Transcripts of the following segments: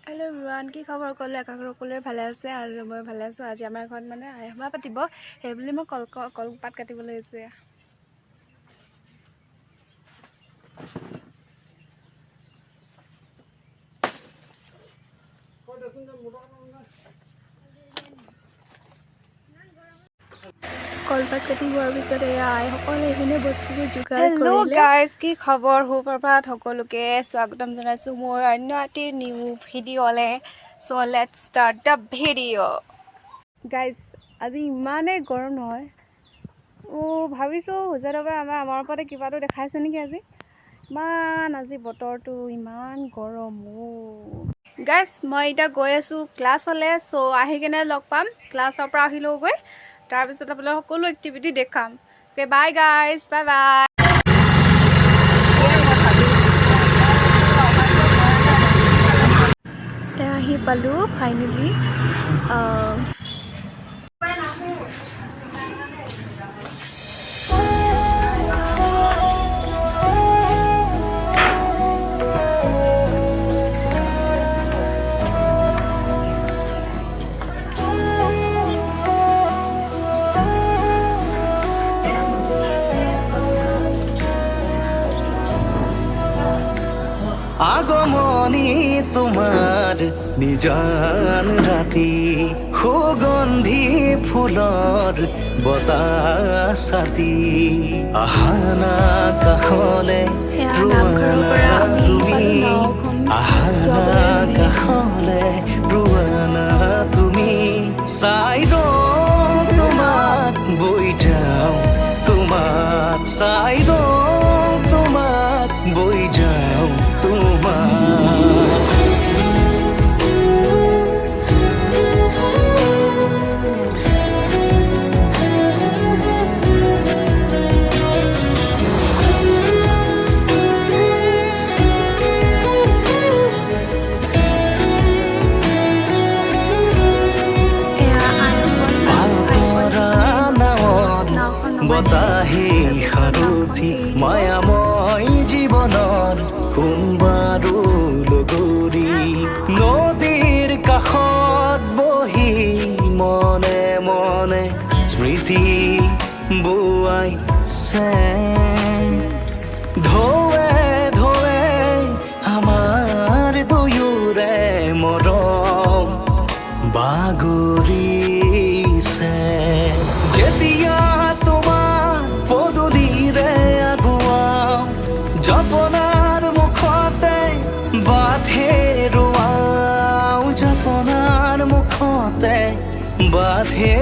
Hello' everyone, কি খবৰ? সকলোৱে ভালে আছে আৰু মই ভালে আছোঁ। আজি আমাৰ ঘৰত মানে আই সভা পাতিব, সেইবুলি মই কলপাত কাটিবলৈ আহিছোঁ। কলপাত কাটি হোৱাৰ পিছত এয়া আইসকলে এইখিনি বস্তুবোৰ যোগাৰ কৰিলে। হেল্ল' গাইজ, কি খবৰ? সুপ্ৰভাত সকলোকে স্বাগতম জনাইছোঁ মোৰ অন্য এটি নিউ ভিডিঅ'লে। So' let's start the video'. Guys, আজি ইমানেই গৰম নহয়। ভাবিছোঁ হোজাইবাই আমাৰ ওপৰতে কিবাটো দেখাইছে নেকি আজি। আজি বতৰটো ইমান গৰম। গাইজ, মই এতিয়া গৈ আছোঁ ক্লাছলৈ। চ' আহি কেনে লগ পাম। ক্লাছৰ পৰা আহিলোগৈ, তাৰপিছত আপোনালোক সকলো এক্টিভিটি দেখাম। অ'কে, বাই গাইজ, বাই বাই। আহি পালোঁ ফাইনেলি। আগমনী তোমাৰ নিজান ৰাতি, সুগন্ধি ফুলৰ বতাহ ছাতি, আহানা কাষলে ৰোৱানা তুমি, আহানা কাষলে ৰোৱানা তুমি, চাই ৰওঁ তোমাক বৈ যাওঁ, তোমাক চাই ৰওঁ তোমাক বৈ যাওঁ বতাহে সাৰথি মায়াময় জীৱনৰ কোনবাৰো লগৰী, নদীৰ কাষত বহি মনে মনে স্মৃতি বোৱাইছে, ঢৌৱে ঢৌৱে আমাৰ দুয়োৰে মৰম বাগৰিছে। যেতিয়া জপনাৰ মুখতে বাধে ৰোৱাও, জপনাৰ মুখতে বাধে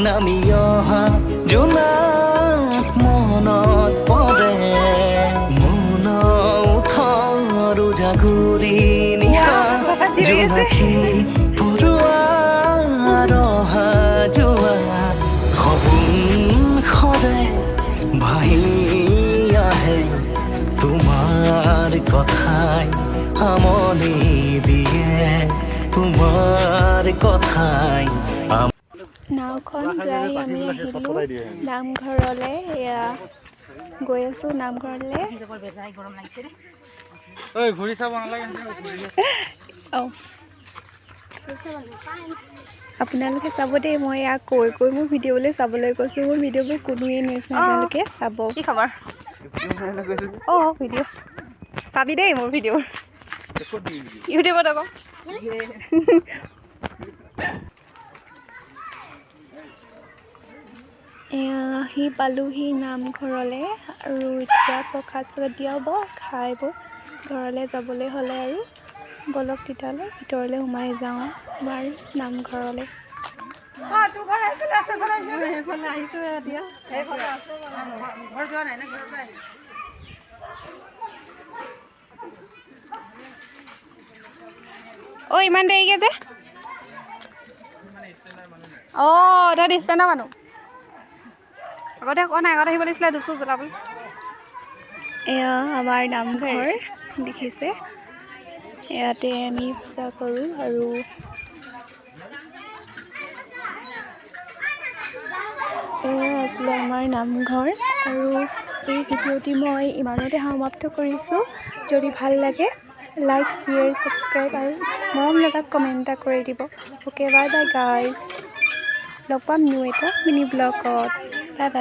নামি অহা জোনাক মনত পৰে, মন উঠৰ জাগুৰি নিশা জোনাকী পৰুৱা ৰহা যোৱা, সপোন সৰে ভাহি আহে, তোমাৰ কথাই আমনি দিয়ে, তোমাৰ কথাই নাওখন গাই আমি আহিলোঁ নামঘৰলৈ। এয়া গৈ আছোঁ নামঘৰলৈ। আপোনালোকে চাব দেই, মই ইয়াক কৈ মোৰ ভিডিঅ'লৈ চাবলৈ কৈছোঁ। মোৰ ভিডিঅ'বোৰ কোনোৱে নিচিনা, আপোনালোকে চাব। কি খবৰ? ভিডিঅ' চাবি দেই মোৰ ভিডিঅ' ইউটিউবত আকৌ। আহি পালোহি নামঘৰলৈ আৰু এতিয়া প্ৰসাদ চসাদ দিয়াব, খাই বৈ ঘৰলৈ যাবলৈ হ'লে আৰু বলক তেতিয়ালৈ ভিতৰলৈ সোমাই যাওঁ আমাৰ নামঘৰলৈ। অ' ইমান দেৰিকে যে অ' তই ষ্টেণ্ডৰ মানুহ আগতে কোৱা নাই আগতে আহিব লাগিছিলে ধূপ জ্বলাবলৈ এয়া আমাৰ নামঘৰ দেখিছে ইয়াতে আমি পূজা কৰোঁ আৰু এয়া আছিলে আমাৰ নামঘৰ আৰু এই ভিডিঅ'টি মই ইমানতে সমাপ্ত কৰিছোঁ যদি ভাল লাগে লাইক শ্বেয়াৰ ছাবস্ক্ৰাইব আৰু মৰম লগা কমেণ্ট এটা কৰি দিব অ'কে বাই বাই গাইজ লগ পাম নিউ এটা মিনি ব্লগত বাই বাই